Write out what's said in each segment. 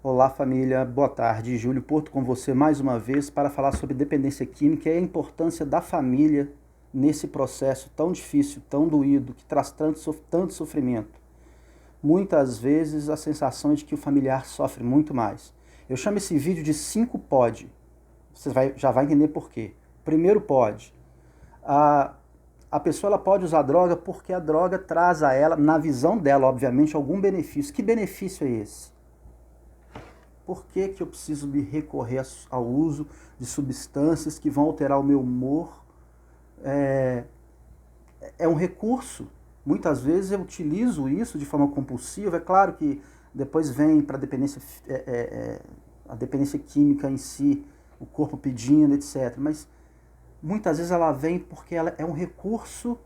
Olá família, boa tarde. Júlio Porto com você mais uma vez para falar sobre dependência química e a importância da família nesse processo tão difícil, tão doído, que traz tanto sofrimento. Muitas vezes a sensação é de que o familiar sofre muito mais. Eu chamo esse vídeo de 5 POD. Já vai entender por quê. Primeiro POD. A pessoa ela pode usar droga porque a droga traz a ela, na visão dela, obviamente, algum benefício. Que benefício é esse? Por que que eu preciso me recorrer ao uso de substâncias que vão alterar o meu humor? É um recurso. Muitas vezes eu utilizo isso de forma compulsiva. É claro que depois vem para a dependência química em si, o corpo pedindo, etc. Mas muitas vezes ela vem porque ela é um recurso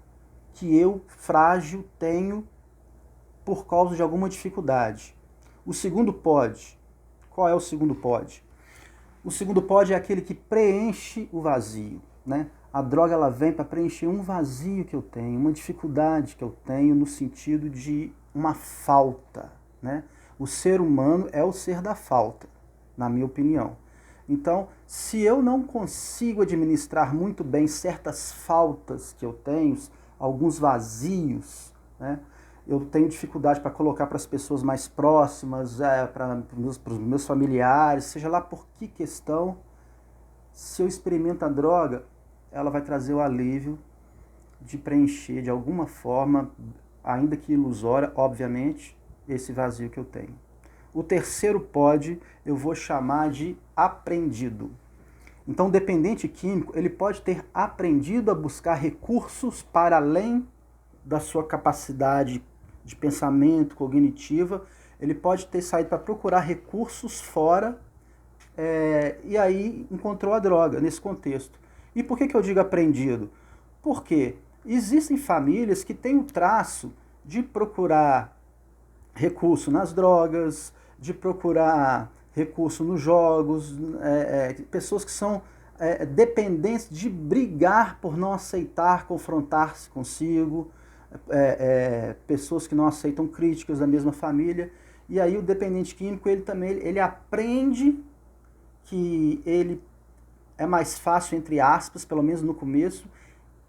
que eu, frágil, tenho por causa de alguma dificuldade. O segundo POD. Qual é o segundo POD? O segundo POD é aquele que preenche o vazio, né? A droga ela vem para preencher um vazio que eu tenho, uma dificuldade que eu tenho no sentido de uma falta, né? O ser humano é o ser da falta, na minha opinião. Então, se eu não consigo administrar muito bem certas faltas que eu tenho, alguns vazios, né? Eu tenho dificuldade para colocar para as pessoas mais próximas, para os meus familiares, seja lá por que questão, se eu experimento a droga, ela vai trazer o alívio de preencher de alguma forma, ainda que ilusória, obviamente, esse vazio que eu tenho. O terceiro POD eu vou chamar de aprendido. Então, o dependente químico, ele pode ter aprendido a buscar recursos para além da sua capacidade de pensamento cognitiva, ele pode ter saído para procurar recursos fora e aí encontrou a droga nesse contexto. E por que eu digo aprendido? Porque existem famílias que têm o traço de procurar recurso nas drogas, de procurar recurso nos jogos, pessoas que são dependentes de brigar por não aceitar confrontar-se consigo, pessoas que não aceitam críticas da mesma família. E aí o dependente químico, ele também ele aprende que ele é mais fácil, entre aspas, pelo menos no começo,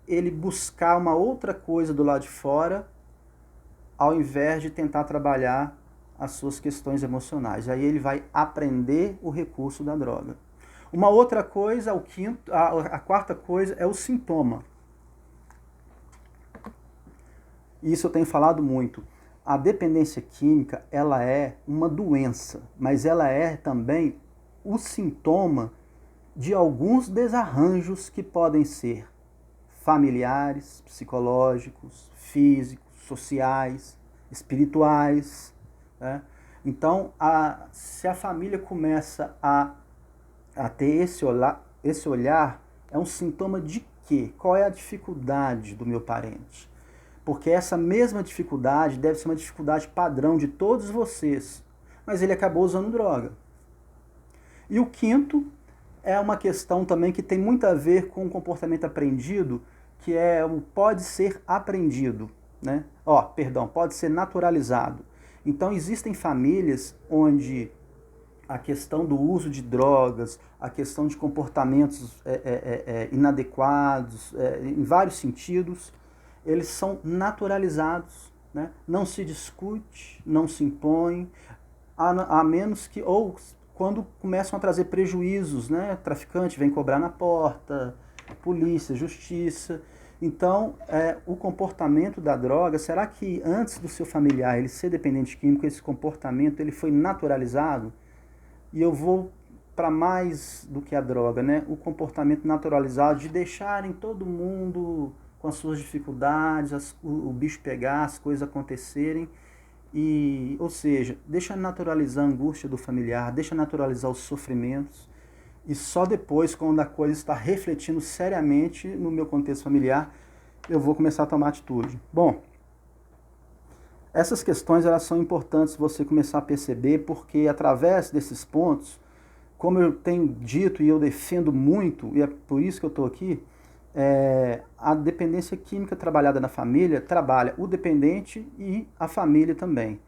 ele buscar uma outra coisa do lado de fora, ao invés de tentar trabalhar as suas questões emocionais. Aí ele vai aprender o recurso da droga. Uma outra coisa, a quarta coisa é o sintoma. Isso eu tenho falado muito. A dependência química, ela é uma doença, mas ela é também o sintoma de alguns desarranjos que podem ser familiares, psicológicos, físicos, sociais, espirituais, né? Então, se a família começa a ter esse olhar, é um sintoma de quê? Qual é a dificuldade do meu parente? Porque essa mesma dificuldade deve ser uma dificuldade padrão de todos vocês, mas ele acabou usando droga. E o quinto é uma questão também que tem muito a ver com o comportamento aprendido, que é o pode ser aprendido, né? Pode ser naturalizado. Então existem famílias onde a questão do uso de drogas, a questão de comportamentos inadequados, em vários sentidos, eles são naturalizados, né? Não se discute, não se impõe, a menos que, ou quando começam a trazer prejuízos, né? Traficante vem cobrar na porta, polícia, justiça. Então, o comportamento da droga, será que antes do seu familiar ele ser dependente químico, esse comportamento ele foi naturalizado? E eu vou para mais do que a droga, né? O comportamento naturalizado de deixarem todo mundo com as suas dificuldades, o bicho pegar, as coisas acontecerem. Ou seja, deixa naturalizar a angústia do familiar, deixa naturalizar os sofrimentos. E só depois, quando a coisa está refletindo seriamente no meu contexto familiar, eu vou começar a tomar atitude. Bom, essas questões elas são importantes você começar a perceber, porque através desses pontos, como eu tenho dito e eu defendo muito, e é por isso que eu estou aqui, a dependência química trabalhada na família trabalha o dependente e a família também.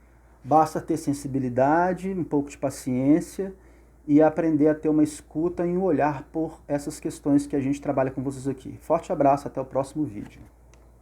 Basta ter sensibilidade, um pouco de paciência e aprender a ter uma escuta e um olhar por essas questões que a gente trabalha com vocês aqui. Forte abraço, até o próximo vídeo.